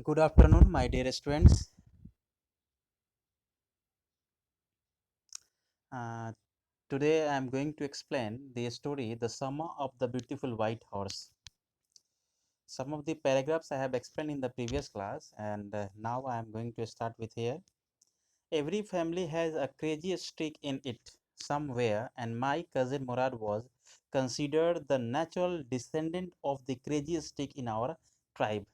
Good afternoon, my dear students. Uh, Today I am going to explain the story The Summer of the Beautiful White Horse. Some of the paragraphs I have explained in the previous class, and now I am going to start with here. Every family has a crazy streak in it somewhere, and my cousin Murad was considered the natural descendant of the crazy streak in our tribe.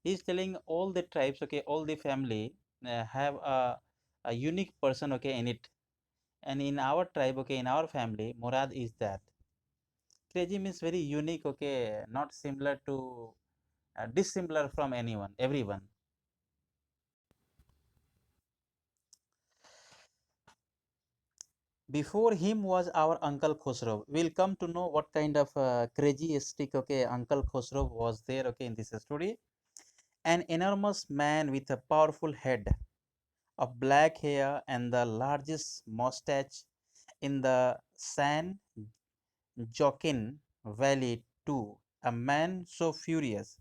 He is telling all the tribes, okay, all the family have a unique person, okay, in it. And in our tribe, okay, in our family, Murad is that. Crazy means very unique, okay, not similar to, dissimilar from anyone, everyone. Before him was our Uncle Khosrow. We'll come to know what kind of crazy stick, okay, Uncle Khosrow was there, okay, in this story. An enormous man with a powerful head of black hair and the largest mustache in the San Joaquin Valley, too. A man so furious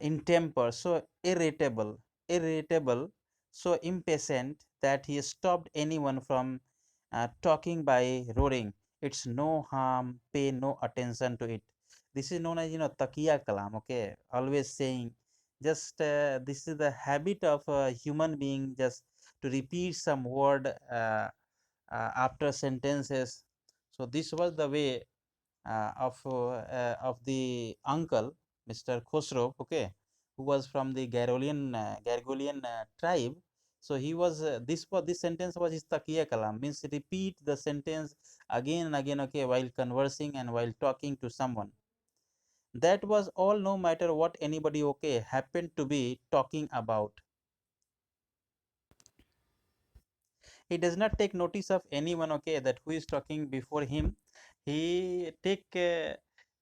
in temper, so irritable, so impatient that he stopped anyone from talking by roaring. It's no harm, pay no attention to it. This is known as takiya kalam. Okay, always saying, just this is the habit of a human being, just to repeat some word after sentences. So this was the way of the uncle, Mr. Khosrow, okay, who was from the Gargolian tribe. So he was this sentence was his takiya kalam, means repeat the sentence again and again, okay, while conversing and while talking to someone. That was all, no matter what anybody, okay, happened to be talking about. He does not take notice of anyone, okay, that who is talking before him. He take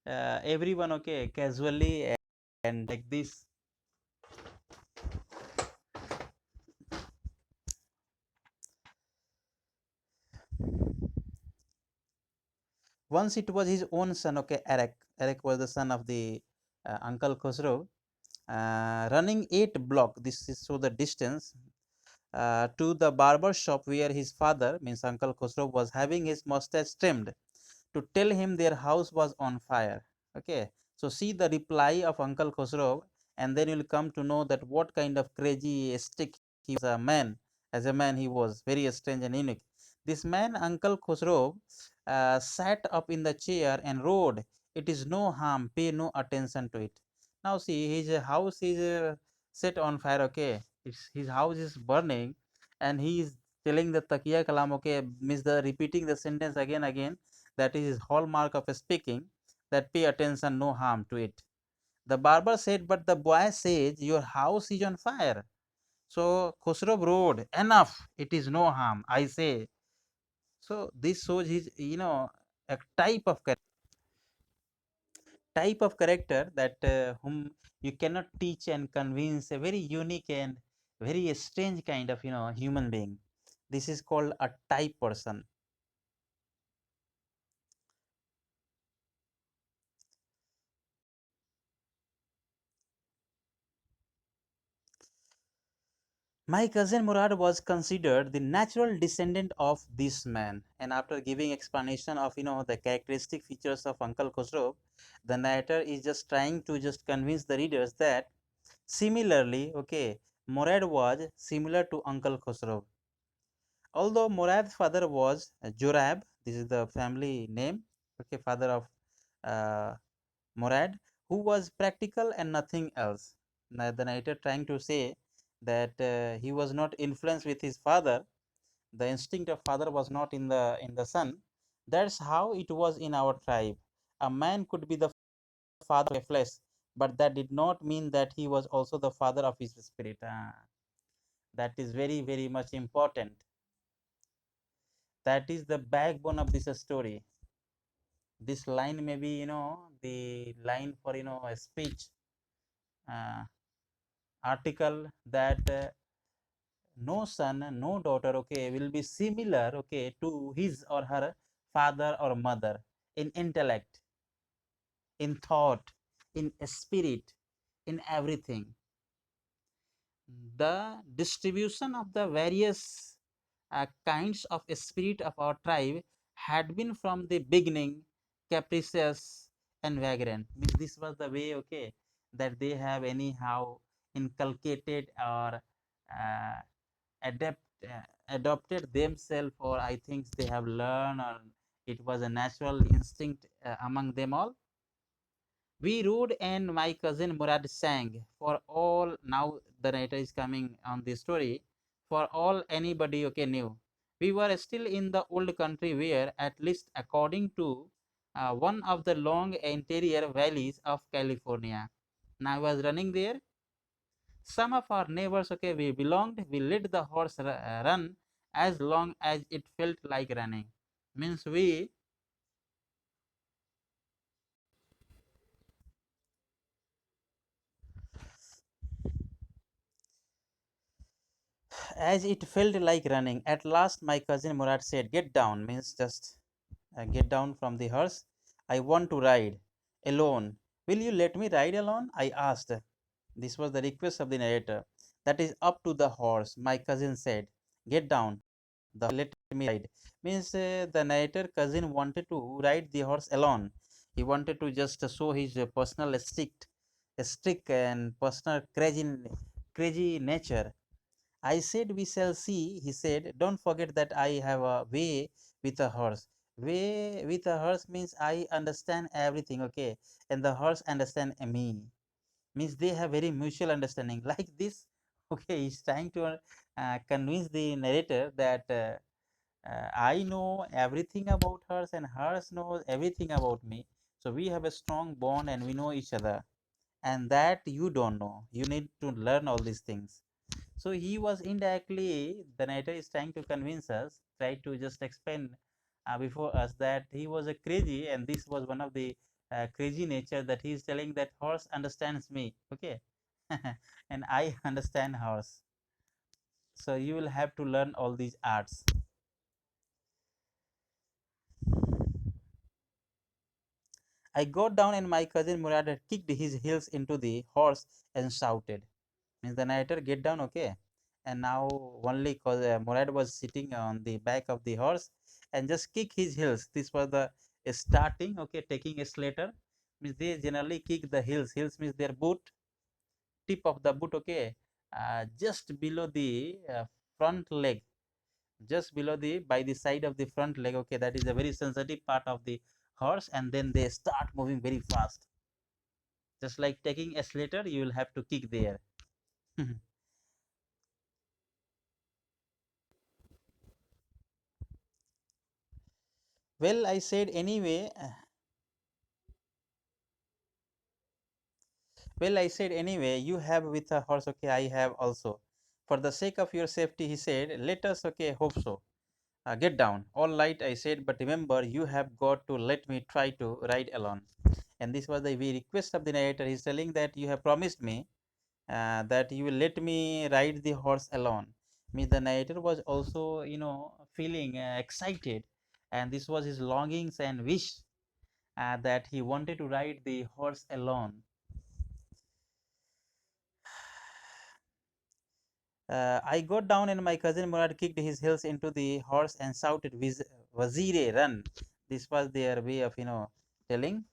everyone, okay, casually, and like this. Once it was his own son, okay, Eric was the son of the Uncle Khosrow, running 8 block, this is so the distance, to the barber shop where his father, means Uncle Khosrow, was having his mustache trimmed, to tell him their house was on fire. Okay, so see the reply of Uncle Khosrow, and then you'll come to know that what kind of crazy stick he was a man. As a man, he was very strange and unique. This man, Uncle Khosrow, sat up in the chair and roared, "It is no harm, pay no attention to it." Now, see, his house is set on fire, okay? His house is burning, and he is telling the Takiya Kalam, okay, means the repeating the sentence again, that is his hallmark of speaking, that pay attention, no harm to it. The barber said, but the boy says, your house is on fire. So Khosrow roared, enough, it is no harm, I say. So this shows his, a type of character that whom you cannot teach and convince, a very unique and very strange kind of, human being. This is called a type person. My cousin Murad was considered the natural descendant of this man, and after giving explanation of the characteristic features of Uncle Khosrow, the narrator is just trying to just convince the readers that similarly, okay, Murad was similar to Uncle Khosrow. Although Murad's father was Jorab, this is the family name, okay, father of uh, Murad, who was practical and nothing else. Now, the narrator trying to say that he was not influenced with his father. The instinct of father was not in the son. That's how it was in our tribe. A man could be the father of a flesh, but that did not mean that he was also the father of his spirit. That is very much important. That is the backbone of this story. This line may be the line for a speech uh, article, that no son, no daughter, okay, will be similar, okay, to his or her father or mother in intellect, in thought, in spirit, in everything. The distribution of the various kinds of spirit of our tribe had been from the beginning capricious and vagrant. Means this was the way, okay, that they have anyhow inculcated or uh, adapt adopted themselves, or I think they have learned, or it was a natural instinct among them all. We rode and my cousin Murad sang. For all, now the narrator is coming on the story. For all anybody, okay, knew. We were still in the old country where, at least according to one of the long interior valleys of California. Now I was running there. Some of our neighbors, okay, we belonged, we let the horse run as long as it felt like running. Means we, as it felt like running. At last, my cousin Murad said, "Get down," means just get down from the horse. I want to ride alone. Will you let me ride alone? I asked. This was the request of the narrator. That is up to the horse, my cousin said. Get down. The let me ride. Means the narrator cousin wanted to ride the horse alone. He wanted to just show his personal strict and personal crazy nature. I said, we shall see. He said, don't forget that I have a way with a horse. Way with a horse means I understand everything, okay? And the horse understand me. Means they have very mutual understanding. Like this, okay, he's trying to convince the narrator that I know everything about hers and hers knows everything about me. So we have a strong bond and we know each other. And that you don't know. You need to learn all these things. So he was indirectly, the narrator is trying to convince us, try to just explain before us that he was a crazy, and this was one of the crazy nature that he is telling that horse understands me, okay, and I understand horse. So you will have to learn all these arts. I got down and my cousin Murad had kicked his heels into the horse and shouted. Means the narrator get down, okay, and now only cause Murad was sitting on the back of the horse and just kick his heels. This was the starting, okay, taking a slater. Means they generally kick the heels means their boot, tip of the boot, okay, just below the front leg, just below the by the side of the front leg, okay, that is a very sensitive part of the horse, and then they start moving very fast, just like taking a slater, you will have to kick there. Well, I said anyway. Well, I said anyway, you have with a horse, okay, I have also. For the sake of your safety, he said, let us, okay, hope so. Get down. All right, I said, but remember, you have got to let me try to ride alone. And this was the request of the narrator. He's telling that you have promised me that you will let me ride the horse alone. Means the narrator was also, feeling excited, and this was his longings and wish that he wanted to ride the horse alone. I got down and my cousin Murad kicked his heels into the horse and shouted, Wazire, run. This was their way of, telling.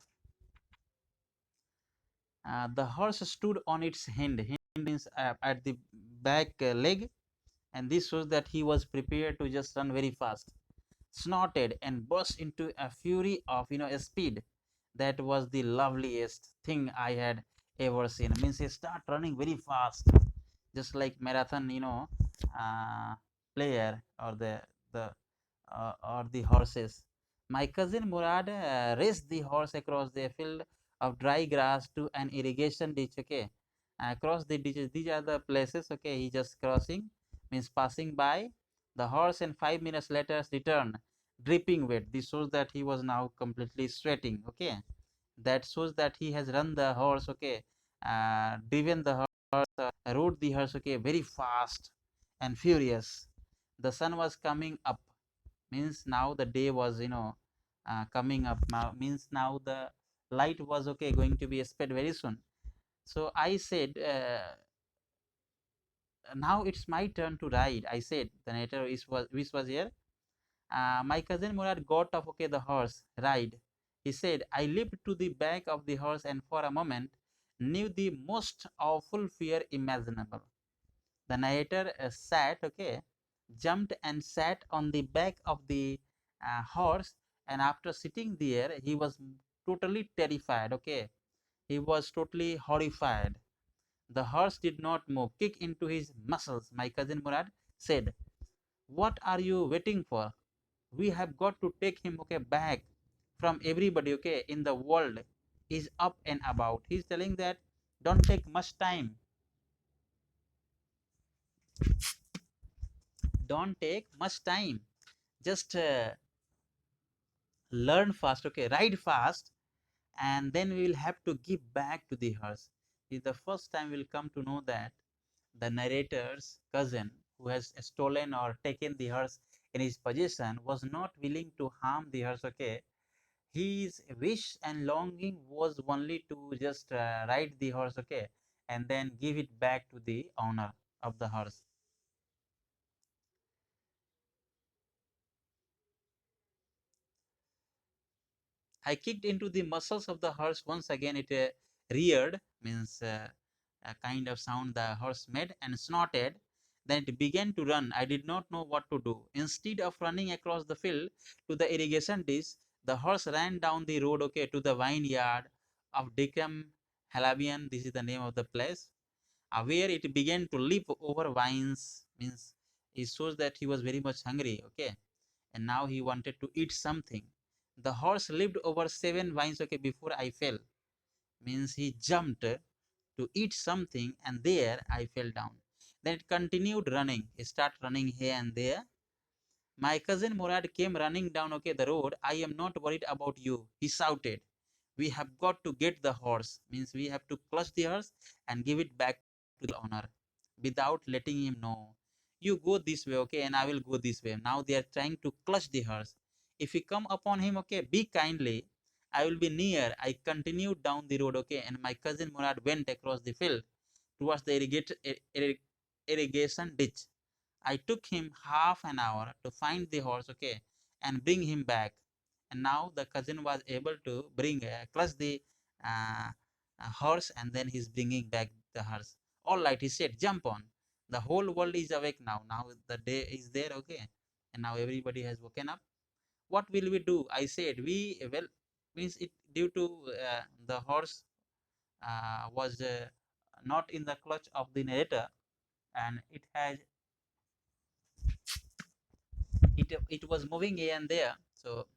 The horse stood on its hind means at the back leg, and this shows that he was prepared to just run very fast. Snorted and burst into a fury of, speed. That was the loveliest thing I had ever seen. Means he start running very fast, just like marathon, uh, player, or the horses. My cousin Murad raced the horse across the field of dry grass to an irrigation ditch, okay, across the ditches. These are the places, okay, he just crossing, means passing by the horse, and 5 minutes later returned dripping wet. This shows that he was now completely sweating, okay, that shows that he has run the horse, okay, driven the horse, rode the horse, okay, very fast and furious. The sun was coming up, means now the day was, coming up now, means now the light was, okay, going to be spread very soon. So I said, now it's my turn to ride. I said, the narrator which was here. My cousin Murad got off, okay, the horse, ride. He said, I leaped to the back of the horse and for a moment knew the most awful fear imaginable. The narrator sat, okay, jumped and sat on the back of the horse, and after sitting there, he was totally terrified, okay. He was totally horrified. The horse did not move, kick into his muscles. My cousin Murad said, what are you waiting for? We have got to take him, okay, back from everybody, okay, in the world is up and about. He's telling that don't take much time, don't take much time, just learn fast, okay, ride fast, and then we will have to give back to the horse. This is the first time we'll come to know that the narrator's cousin who has stolen or taken the horse in his possession was not willing to harm the horse, okay. His wish and longing was only to just ride the horse, okay, and then give it back to the owner of the horse. I kicked into the muscles of the horse once again. It reared, means a kind of sound the horse made, and snorted. Then it began to run. I did not know what to do. Instead of running across the field to the irrigation ditch, the horse ran down the road, okay, to the vineyard of Dickham Halabian. This is the name of the place, where it began to leap over vines. Means it shows that he was very much hungry, okay, and now he wanted to eat something. The horse leaped over 7 vines, okay, before I fell. Means he jumped to eat something, and there I fell down. Then it continued running. It started running here and there. My cousin Murad came running down, okay, the road. I am not worried about you, he shouted. We have got to get the horse. Means we have to clutch the horse and give it back to the owner without letting him know. You go this way, okay, and I will go this way. Now they are trying to clutch the horse. If you come upon him, okay, be kindly. I will be near. I continued down the road, okay, and my cousin Murad went across the field towards the irrigation ditch. I took him half an hour to find the horse, okay, and bring him back. And now the cousin was able to clutch the uh, horse, and then he's bringing back the horse. All right, he said, jump on. The whole world is awake now. Now the day is there, okay, and now everybody has woken up. What will we do? I said, well, means it due to the horse was not in the clutch of the narrator, and it was moving here and there. So,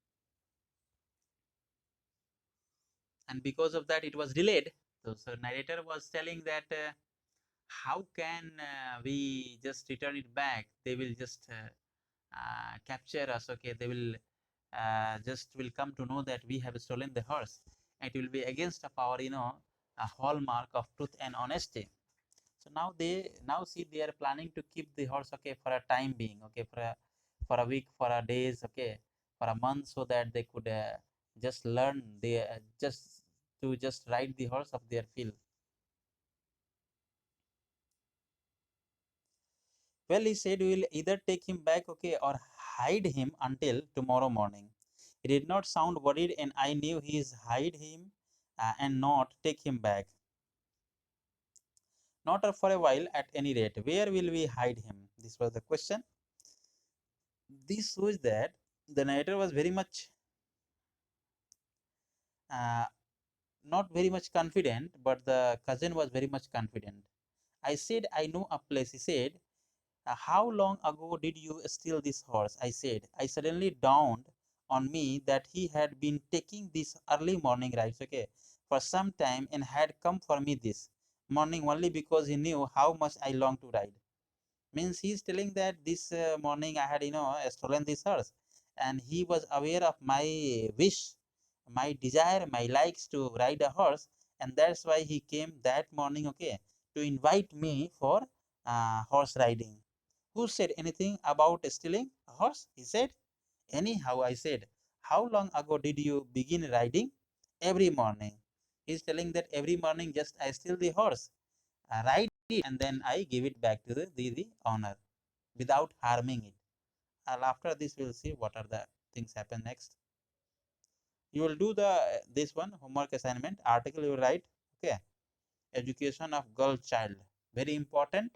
and because of that, it was delayed. So narrator was telling that how can we just return it back? They will just capture us. Okay, they will just will come to know that we have stolen the horse. And it will be against of our, a hallmark of truth and honesty. So now see they are planning to keep the horse, okay, for a time being, okay, for a week, for a days, okay, for a month, so that they could just learn the just ride the horse of their field. Well, he said we will either take him back, okay, or hide him until tomorrow morning. He did not sound worried, and I knew he is hide him and not take him back. Not for a while, at any rate. Where will we hide him? This was the question. This shows that the narrator was very much uh, not very much confident, but the cousin was very much confident. I said, I know a place. He said, how long ago did you steal this horse? I said. I suddenly dawned on me that he had been taking this early morning rides, okay, for some time, and had come for me this morning only because he knew how much I longed to ride. Means he's telling that this morning I had, stolen this horse, and he was aware of my wish, my desire, my likes to ride a horse, and that's why he came that morning, okay, to invite me for horse riding. Who said anything about stealing a horse? He said. Anyhow, I said, how long ago did you begin riding? Every morning. He's telling that every morning just I steal the horse, ride it, and then I give it back to the owner without harming it. And after this, we'll see what are the things happen next. You will do the this one homework assignment article. You write, okay, education of girl child, very important.